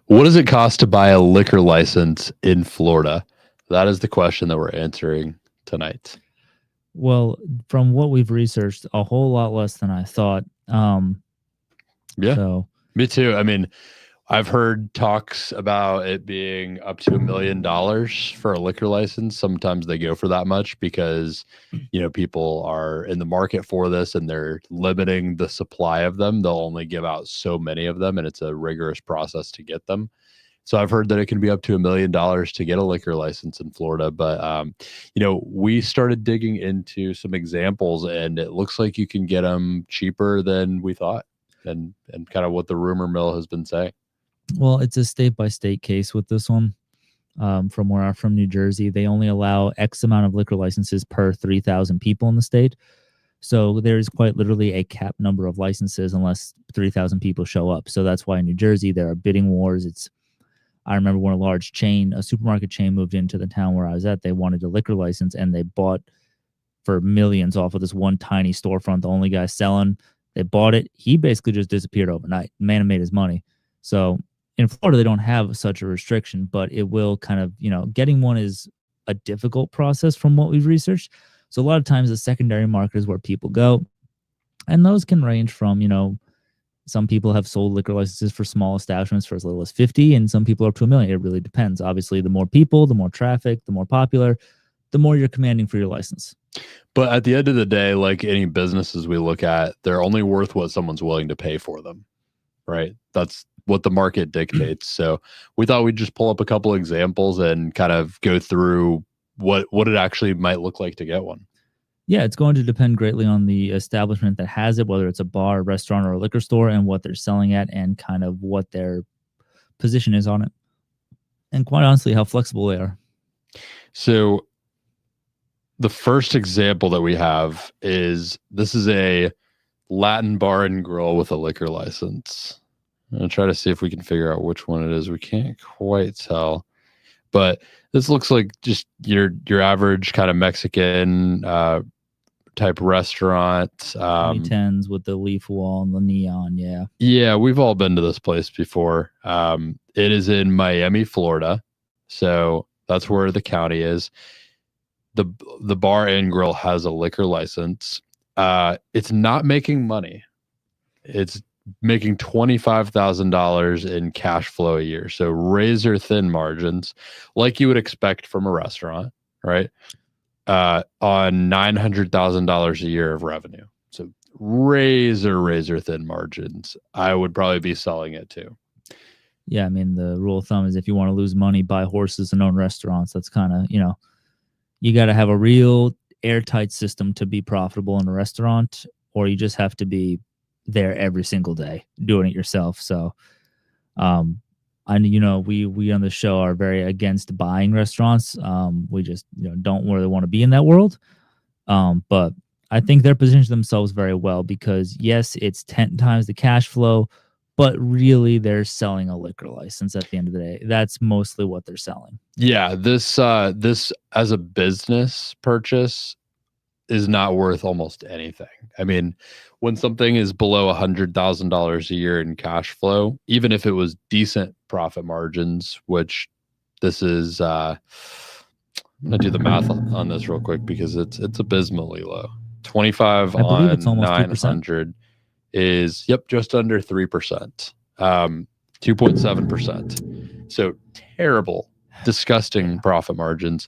What does it cost to buy a liquor license in Florida? That is the question that we're answering tonight. Well, from what we've researched, a whole lot less than I thought. Yeah, So me too. I mean, I've heard talks about it being up to $1 million for a liquor license. Sometimes they go for that much because, people are in the market for this and they're limiting the supply of them. They'll only give out so many of them, and it's a rigorous process to get them. So I've heard that it can be up to $1 million to get a liquor license in Florida. But we started digging into some examples, and it looks like you can get them cheaper than we thought, and kind of what the rumor mill has been saying. well, it's a state by state case with this one. From where I'm from, New Jersey, they only allow X amount of liquor licenses per 3,000 people in the state. So there is quite literally a cap number of licenses unless 3,000 people show up. So that's why in New Jersey there are bidding wars. I remember when a supermarket chain moved into the town where I was at. They wanted a liquor license and they bought for millions off of this one tiny storefront. The only guy selling, they bought it. He basically just disappeared overnight. The man made his money. So in Florida, they don't have such a restriction, but it will kind of, getting one is a difficult process from what we've researched. So a lot of times the secondary market is where people go. And those can range from, some people have sold liquor licenses for small establishments for as little as 50, and some people are up to $1 million. It really depends. Obviously, the more people, the more traffic, the more popular, the more you're commanding for your license. But at the end of the day, like any businesses we look at, they're only worth what someone's willing to pay for them, right? That's what the market dictates. So we thought we'd just pull up a couple examples and kind of go through what it actually might look like to get one. Yeah, it's going to depend greatly on the establishment that has it, whether it's a bar, restaurant, or a liquor store, and what they're selling at and kind of what their position is on it. And quite honestly, how flexible they are. So the first example that we have is this is a Latin bar and grill with a liquor license. I'm going to try to see if we can figure out which one it is. We can't quite tell. But this looks like just your average kind of Mexican type restaurant. 2010s with the leaf wall and the neon, yeah. Yeah, we've all been to this place before. It is in Miami, Florida. So that's where the county is. The bar and grill has a liquor license. It's not making money. It's making $25,000 in cash flow a year. So razor thin margins, like you would expect from a restaurant, right? On $900,000 a year of revenue. So razor thin margins. I would probably be selling it too. Yeah, I mean, the rule of thumb is if you want to lose money, buy horses and own restaurants. That's kind of, you got to have a real airtight system to be profitable in a restaurant, or you just have to be there every single day doing it yourself. So we on the show are very against buying restaurants. We just don't really want to be in that world. But I think they're positioned themselves very well because yes, it's 10 times the cash flow, but really they're selling a liquor license at the end of the day. That's mostly what they're selling. Yeah, this as a business purchase is not worth almost anything. I mean, when something is below $100,000 a year in cash flow, even if it was decent profit margins, which this is, I'm gonna do the math on this real quick because it's abysmally low. 25 on it's almost 900 is just under 3%, 2.7%. So terrible, disgusting profit margins.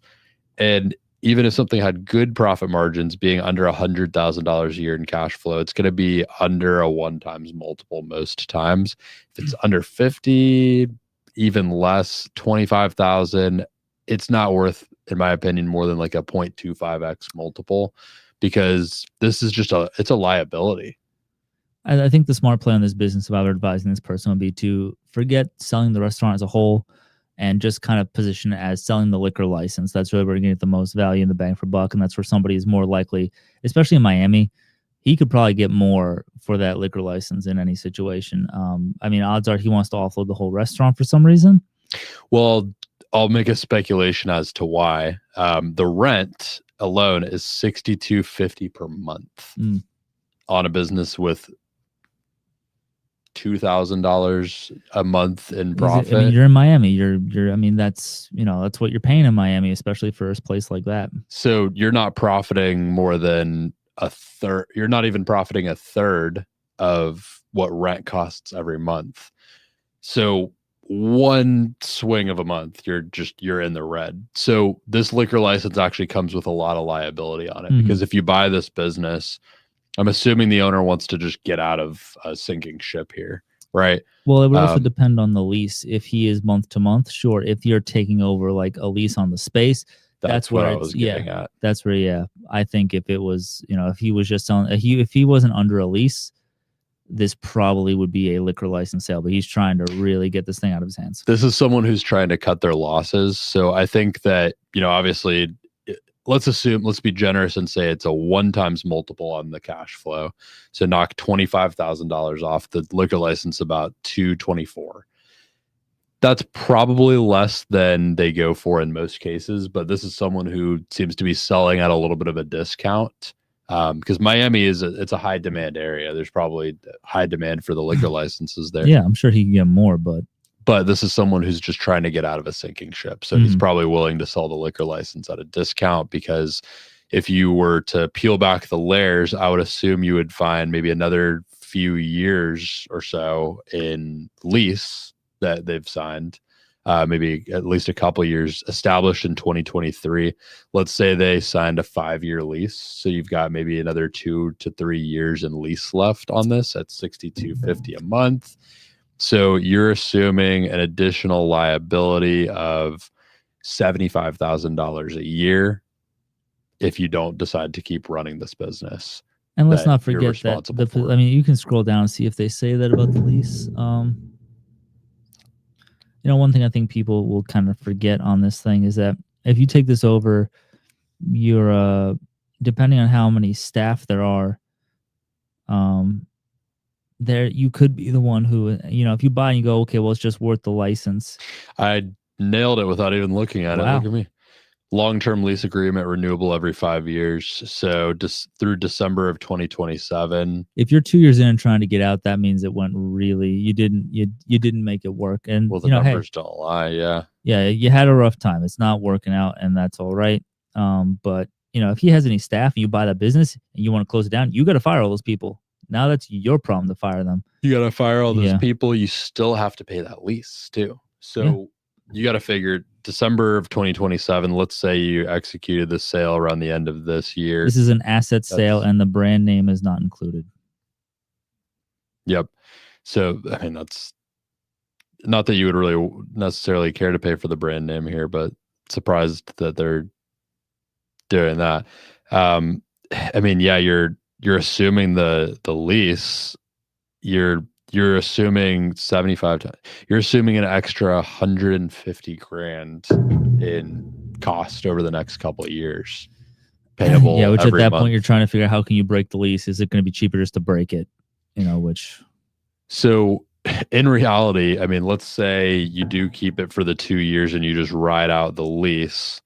And even if something had good profit margins, being under $100,000 a year in cash flow, it's going to be under a 1 times multiple most times. If it's under 50, even less, 25,000, it's not worth, in my opinion, more than like a 0.25x multiple, because this is just it's a liability. I think the smart play on this business, if I were advising this person, would be to forget selling the restaurant as a whole and just kind of position it as selling the liquor license. That's really where you're going to get the most value in the bang for buck. And that's where somebody is more likely, especially in Miami, he could probably get more for that liquor license in any situation. I mean, odds are he wants to offload the whole restaurant for some reason. Well, I'll make a speculation as to why. The rent alone is $62.50 per month on a business with $2,000 a month in profit. I mean, you're in Miami. I mean, that's that's what you're paying in Miami, especially for a place like that. So you're not profiting more than a third. You're not even profiting a third of what rent costs every month. So one swing of a month, you're in the red. So this liquor license actually comes with a lot of liability on it, because if you buy this business, I'm assuming the owner wants to just get out of a sinking ship here, right? Well, it would also depend on the lease. If he is month to month, sure. If you're taking over like a lease on the space, that's what where I was getting at. That's where, I think if it was, if he was just on, if he wasn't under a lease, this probably would be a liquor license sale. But he's trying to really get this thing out of his hands. This is someone who's trying to cut their losses. So I think that, obviously, let's be generous and say it's a 1x multiple on the cash flow. So knock $25,000 off the liquor license, about $224,000. That's probably less than they go for in most cases, but this is someone who seems to be selling at a little bit of a discount, because Miami it's a high demand area. There's probably high demand for the liquor licenses there. Yeah, I'm sure he can get more, but this is someone who's just trying to get out of a sinking ship. So he's probably willing to sell the liquor license at a discount, because if you were to peel back the layers, I would assume you would find maybe another few years or so in lease that they've signed, maybe at least a couple years, established in 2023. Let's say they signed a 5-year lease. So you've got maybe another 2 to 3 years in lease left on this at $62.50 a month. So you're assuming an additional liability of $75,000 a year if you don't decide to keep running this business. And let's not forget that I mean, you can scroll down and see if they say that about the lease. One thing I think people will kind of forget on this thing is that if you take this over, you're depending on how many staff there are, there you could be the one who, if you buy and you go, okay, well, it's just worth the license. I nailed it without even looking at it. Look at me. Long-term lease agreement, renewable every 5 years. So just through December of 2027. If you're 2 years in and trying to get out, that means it went really, you didn't make it work. And well, the numbers don't lie. Yeah. Yeah. You had a rough time. It's not working out, and that's all right. But if he has any staff and you buy that business and you want to close it down, you got to fire all those people. Now that's your problem to fire them. You got to fire all those people. You still have to pay that lease too. So you got to figure December of 2027. Let's say you executed the sale around the end of this year. This is an asset sale, and the brand name is not included. Yep. So, I mean, that's not that you would really necessarily care to pay for the brand name here, but surprised that they're doing that. I mean, yeah, you're assuming the lease, you're assuming 75. You're assuming an extra $150,000 in cost over the next couple of years, payable. Yeah, which at that month. Point you're trying to figure out how can you break the lease? Is it going to be cheaper just to break it? Which. So in reality, I mean, let's say you do keep it for the 2 years and you just ride out the lease.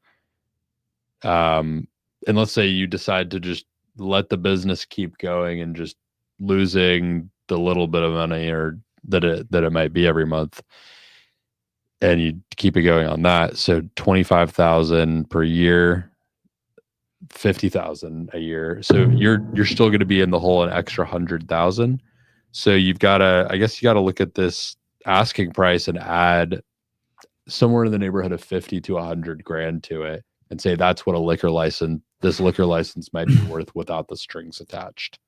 And let's say you decide to just let the business keep going and just losing the little bit of money or that it might be every month, and you keep it going on that. So $25,000 per year, $50,000 a year. So you're still going to be in the hole an extra $100,000. So you've got to, I guess you got to look at this asking price and add somewhere in the neighborhood of 50 to 100 grand to it, and say that's what this liquor license might be worth without the strings attached.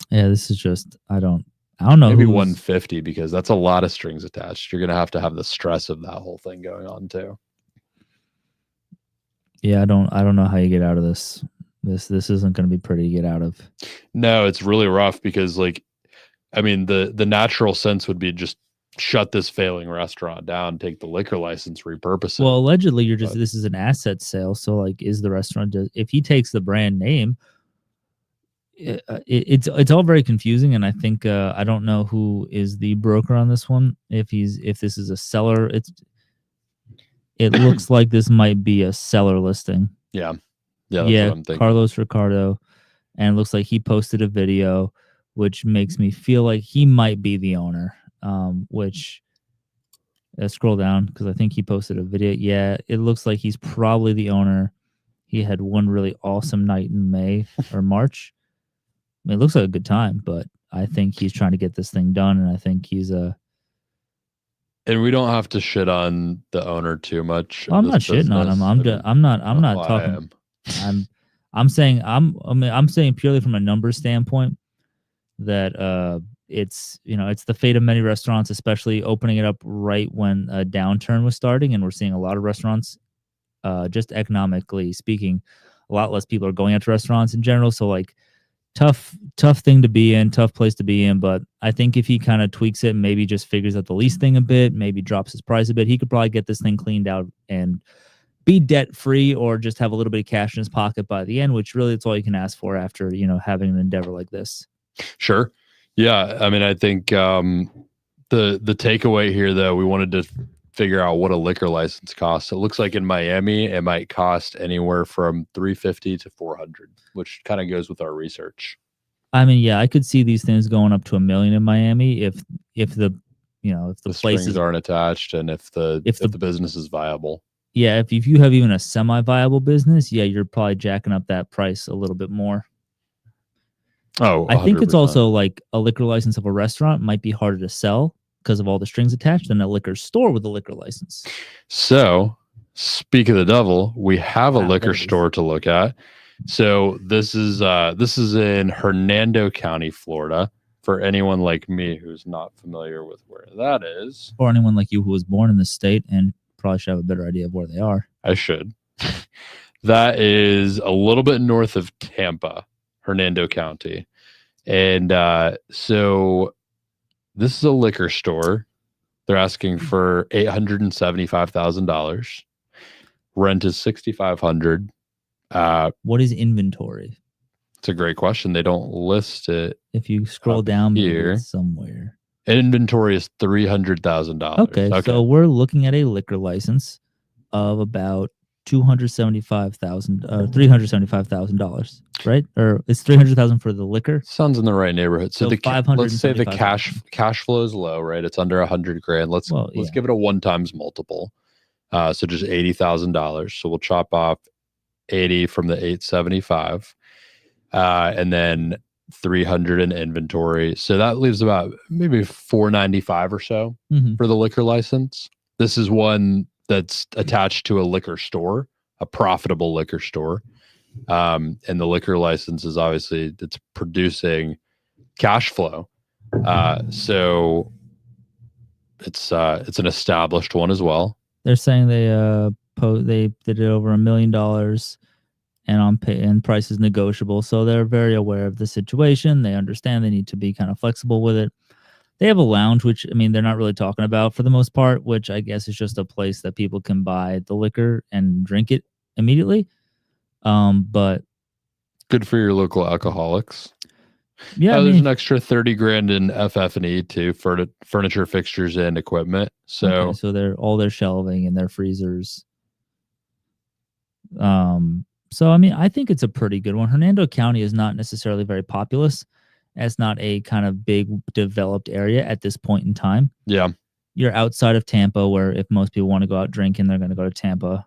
Yeah, this is just, I don't know. Maybe 150, because that's a lot of strings attached. You're going to have the stress of that whole thing going on too. Yeah, I don't know how you get out of this. This isn't going to be pretty to get out of. No, it's really rough, because I mean, the natural sense would be just shut this failing restaurant down, take the liquor license, repurpose it. Well, allegedly this is an asset sale. So is the restaurant, if he takes the brand name, it's all very confusing, and I think I don't know who is the broker on this one. If this is a seller, it looks like this might be a seller listing. Yeah, that's what I'm thinking. Carlos Ricardo, and it looks like he posted a video, which makes me feel like he might be the owner. which scroll down because I think he posted a video. Yeah, it looks like he's probably the owner. He had one really awesome night in May or March. I mean, it looks like a good time, but I think he's trying to get this thing done, and I think he's a. And we don't have to shit on the owner too much. Well, I'm not shitting on him. I'm not talking. I'm saying purely from a numbers standpoint that it's it's the fate of many restaurants, especially opening it up right when a downturn was starting, and we're seeing a lot of restaurants, just economically speaking, a lot less people are going out to restaurants in general. So like tough thing to be in, tough place to be in. But I think if he kind of tweaks it and maybe just figures out the lease thing a bit, maybe drops his price a bit, he could probably get this thing cleaned out and be debt free, or just have a little bit of cash in his pocket by the end, which really that's all you can ask for after having an endeavor like this. Sure. Yeah. I mean, I think the takeaway here, though, we wanted to figure out what a liquor license costs. It looks like in Miami, it might cost anywhere from $350 to $400, which kind of goes with our research. I mean, yeah, I could see these things going up to $1 million in Miami if the places aren't attached and if the business is viable. Yeah, if you have even a semi-viable business, yeah, you're probably jacking up that price a little bit more. Oh, 100%. I think it's also like a liquor license of a restaurant might be harder to sell because of all the strings attached than a liquor store with a liquor license. So, speak of the devil, we have a liquor store to look at. So this is in Hernando County, Florida. For anyone like me who's not familiar with where that is, or anyone like you who was born in the state and probably should have a better idea of where they are. I should. That is a little bit north of Tampa, Hernando County. And so this is a liquor store. They're asking for $875,000. Rent is $6,500. What is inventory? It's a great question. They don't list it. If you scroll down here somewhere. Inventory is $300,000. Okay, so we're looking at a liquor license of about $375,000, right? Or it's $300,000 for the liquor. Sounds in the right neighborhood. So let's say the cash flow is low, right? It's under $100,000. Let's give it a 1x multiple. So just $80,000. So we'll chop off 80 from the 875, and then 300 in inventory. So that leaves about maybe 495 or so for the liquor license. This is one that's attached to a liquor store, a profitable liquor store. And the liquor license is obviously it's producing cash flow. So it's an established one as well. They're saying they did it over $1 million. And price is negotiable, so they're very aware of the situation. They understand they need to be kind of flexible with it. They have a lounge, which I mean they're not really talking about for the most part, which I guess is just a place that people can buy the liquor and drink it immediately. But good for your local alcoholics. Yeah, there's an extra $30,000 in FF&E too for furniture, fixtures, and equipment. So they're all their shelving and their freezers. So, I mean, I think it's a pretty good one. Hernando County is not necessarily very populous. It's not a kind of big developed area at this point in time. Yeah. You're outside of Tampa, where if most people want to go out drinking, they're going to go to Tampa.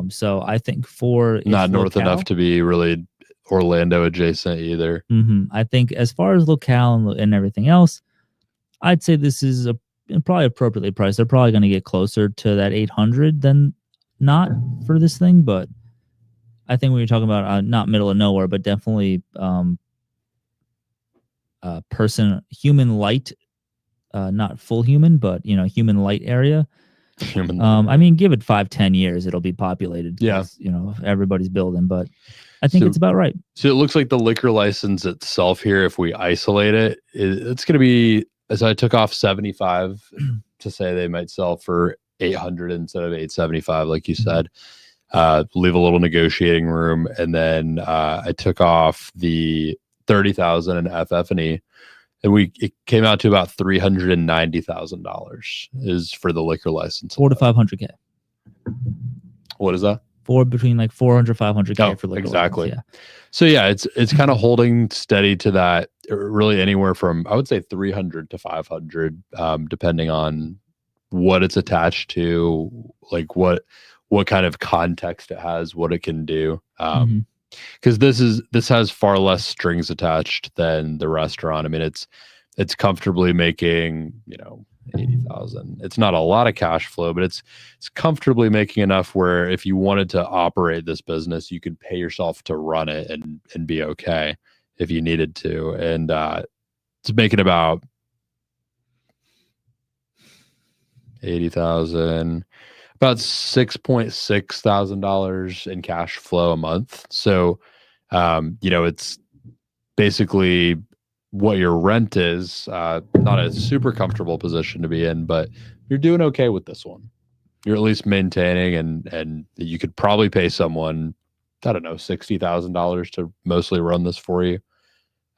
So I think for not north enough to be really Orlando adjacent either. I think as far as locale and everything else, I'd say this is probably appropriately priced. They're probably going to get closer to that 800 than not for this thing, but I think when you're talking about not middle of nowhere, but definitely human light, not full human, but human light area. I mean, give it 5-10 years, it'll be populated. Yeah, everybody's building, but I think it's about right. So it looks like the liquor license itself here, if we isolate it, it's going to be. As I took off 75 to say they might sell for 800 instead of 875, like you said. Leave a little negotiating room, and then I took off the 30,000 in FF&E, and it came out to about $390,000 is for the liquor license. $400,000 to $500,000. What is that? between like 400, 500K for liquor exactly. license. Yeah. So yeah, it's kind of holding steady to that, really anywhere from, I would say, 300 to 500, depending on what it's attached to, like what kind of context it has, what it can do. Because this has far less strings attached than the restaurant. I mean, it's comfortably making, 80,000. It's not a lot of cash flow, but it's comfortably making enough where if you wanted to operate this business, you could pay yourself to run it and be okay if you needed to. And it's making about 80,000, about $6,600 in cash flow a month. So, it's basically what your rent is. Not a super comfortable position to be in, but you're doing okay with this one. You're at least maintaining, and you could probably pay someone, I don't know, $60,000 to mostly run this for you,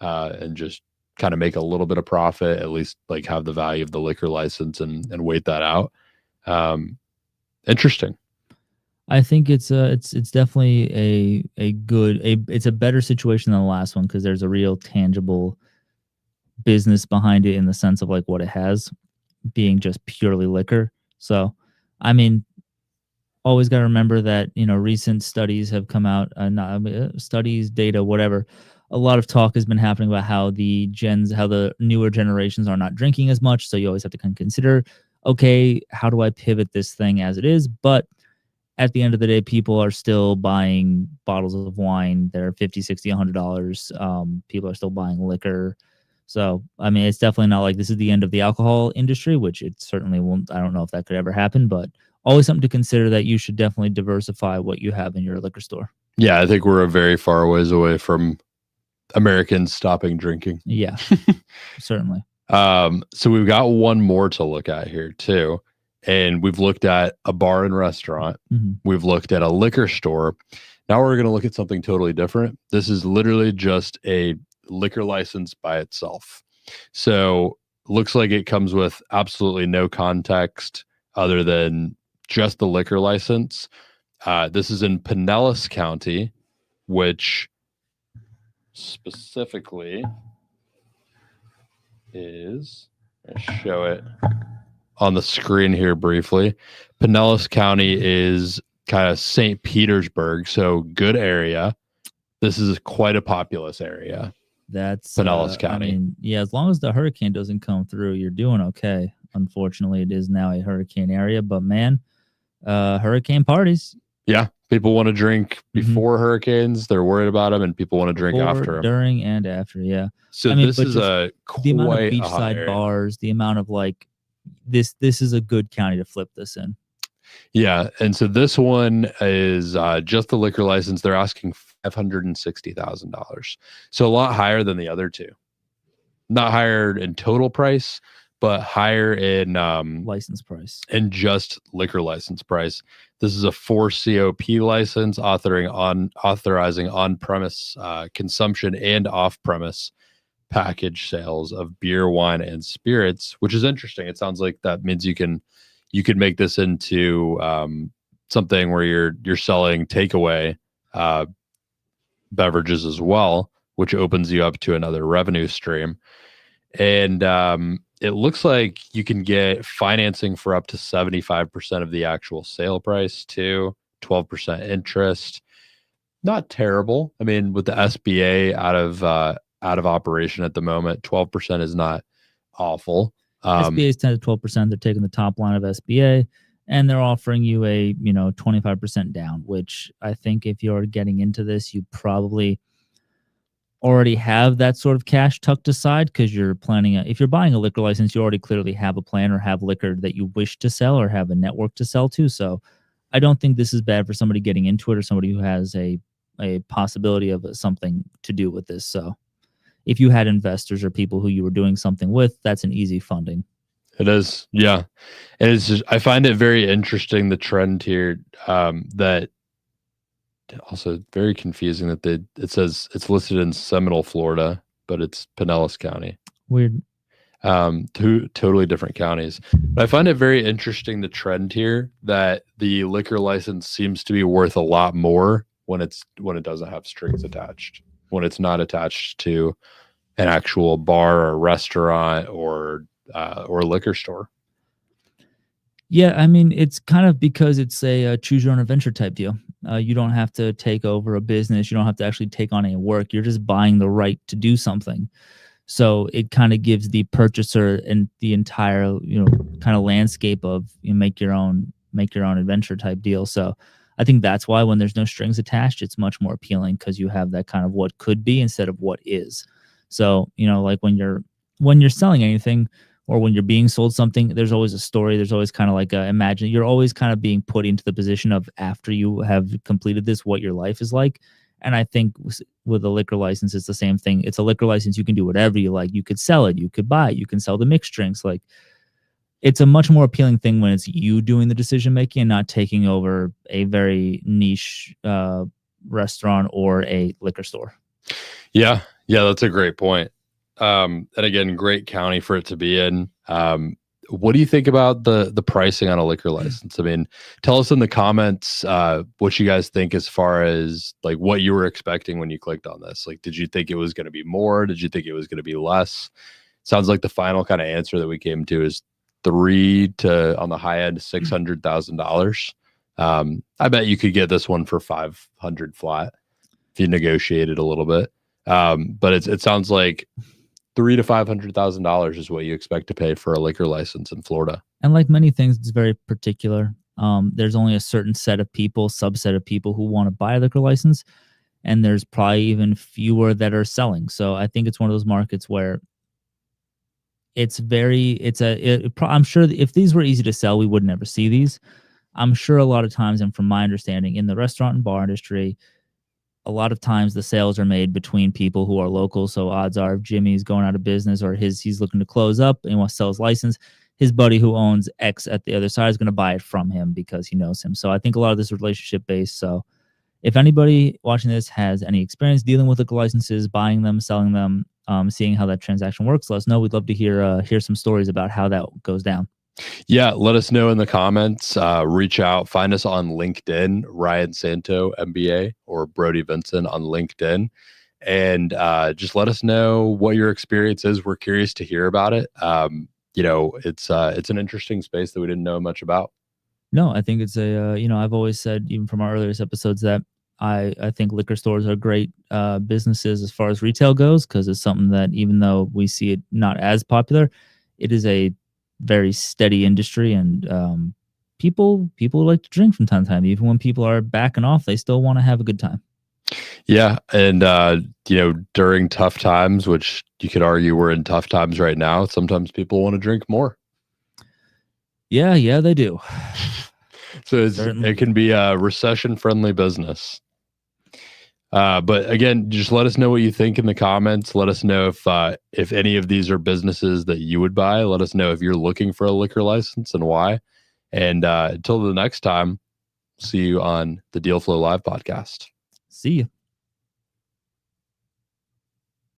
and just kind of make a little bit of profit, at least like have the value of the liquor license and wait that out. Interesting. I think it's definitely it's a better situation than the last one because there's a real tangible business behind it in the sense of like what it has being just purely liquor. So, I mean, always got to remember that, recent studies have come out, studies, data, whatever. A lot of talk has been happening about how the newer generations are not drinking as much. So you always have to kind of consider, okay, how do I pivot this thing as it is? But at the end of the day, people are still buying bottles of wine that are $50, $60, $100. People are still buying liquor. So, I mean, it's definitely not like this is the end of the alcohol industry, which it certainly won't. I don't know if that could ever happen, but always something to consider that you should definitely diversify what you have in your liquor store. Yeah, I think we're a very far ways away from Americans stopping drinking. Yeah, certainly. So we've got one more to look at here too. And we've looked at a bar and restaurant. We've looked at a liquor store. Now we're going to look at something totally different. This is literally just a liquor license by itself. So looks like it comes with absolutely no context other than just the liquor license. This is in Pinellas County, which specifically is, I'll show it on the screen here briefly. Pinellas County is kind of St. Petersburg, so good area. This is quite a populous area. That's Pinellas County. I mean, yeah, as long as the hurricane doesn't come through, you're doing okay. Unfortunately, it is now a hurricane area, but man, hurricane parties. Yeah, people want to drink before hurricanes. They're worried about them, and people want to drink after them. During, and after, yeah. So I mean, this is the amount of beachside bars, the amount of like this is a good county to flip this in. Yeah, and so this one is just the liquor license. They're asking $560,000, so a lot higher than the other two. Not higher in total price, but higher in license price and just liquor license price. This is a 4COP license authorizing on-premise consumption and off-premise package sales of beer, wine, and spirits, which is interesting. It sounds like that means you could make this into something where you're selling takeaway beverages as well, which opens you up to another revenue stream. And it looks like you can get financing for up to 75% of the actual sale price too, 12% interest. Not terrible. I mean, with the SBA out of operation at the moment, 12% is not awful. SBA is 10 to 12%. They're taking the top line of SBA and they're offering you a 25% down, which I think if you're getting into this, you probably already have that sort of cash tucked aside because you're planning. If you're buying a liquor license, you already clearly have a plan or have liquor that you wish to sell or have a network to sell to. So I don't think this is bad for somebody getting into it or somebody who has a possibility of something to do with this. So if you had investors or people who you were doing something with, that's an easy funding. It is. Yeah. And it's just, I find it very interesting, the trend here, that also very confusing that it says it's listed in Seminole, Florida, but it's Pinellas County. Weird. Two totally different counties. But I find it very interesting, the trend here, that the liquor license seems to be worth a lot more when it doesn't have strings attached, when it's not attached to an actual bar or restaurant or liquor store. Yeah, I mean, it's kind of because it's a choose your own adventure type deal. You don't have to take over a business. You don't have to actually take on any work. You're just buying the right to do something. So it kind of gives the purchaser and the entire, kind of landscape of make your own adventure type deal. So I think that's why when there's no strings attached, it's much more appealing because you have that kind of what could be instead of what is. So, like when you're selling anything, or when you're being sold something, there's always a story. There's always kind of like imagine you're always kind of being put into the position of after you have completed this, what your life is like. And I think with a liquor license, it's the same thing. It's a liquor license. You can do whatever you like. You could sell it. You could buy it. You can sell the mixed drinks. Like, it's a much more appealing thing when it's you doing the decision making and not taking over a very niche restaurant or a liquor store. Yeah, that's a great point. And again, great county for it to be in. What do you think about the pricing on a liquor license? I mean, tell us in the comments what you guys think as far as like what you were expecting when you clicked on this. Like, did you think it was going to be more? Did you think it was going to be less? Sounds like the final kind of answer that we came to is 3 to, on the high end, $600,000. I bet you could get this one for 500 flat if you negotiated a little bit. But it sounds like $300,000 to $500,000 is what you expect to pay for a liquor license in Florida. And like many things, it's very particular. There's only a certain subset of people who want to buy a liquor license, and there's probably even fewer that are selling. So I think it's one of those markets where I'm sure if these were easy to sell, we would never see these. I'm sure a lot of times, and from my understanding, in the restaurant and bar industry, a lot of times the sales are made between people who are local. So odds are if Jimmy's going out of business or he's looking to close up and wants to sell his license, his buddy who owns X at the other side is going to buy it from him because he knows him. So I think a lot of this is relationship based. So if anybody watching this has any experience dealing with liquor licenses, buying them, selling them, seeing how that transaction works, let us know. We'd love to hear some stories about how that goes down. Yeah, let us know in the comments. Reach out, find us on LinkedIn, Ryan Santo MBA, or Brody Vincent on LinkedIn, and just let us know what your experience is. We're curious to hear about it. It's an interesting space that we didn't know much about. No, I think it's I've always said, even from our earliest episodes, that I think liquor stores are great businesses as far as retail goes, because it's something that, even though we see it not as popular, it is a very steady industry, and people like to drink from time to time. Even when people are backing off, they still want to have a good time. Yeah, and during tough times, which you could argue we're in tough times right now, sometimes people want to drink more. Yeah, they do. So it can be a recession-friendly business. But again, just let us know what you think in the comments. Let us know if any of these are businesses that you would buy. Let us know if you're looking for a liquor license and why. And until the next time, see you on the Deal Flow Live podcast. See you.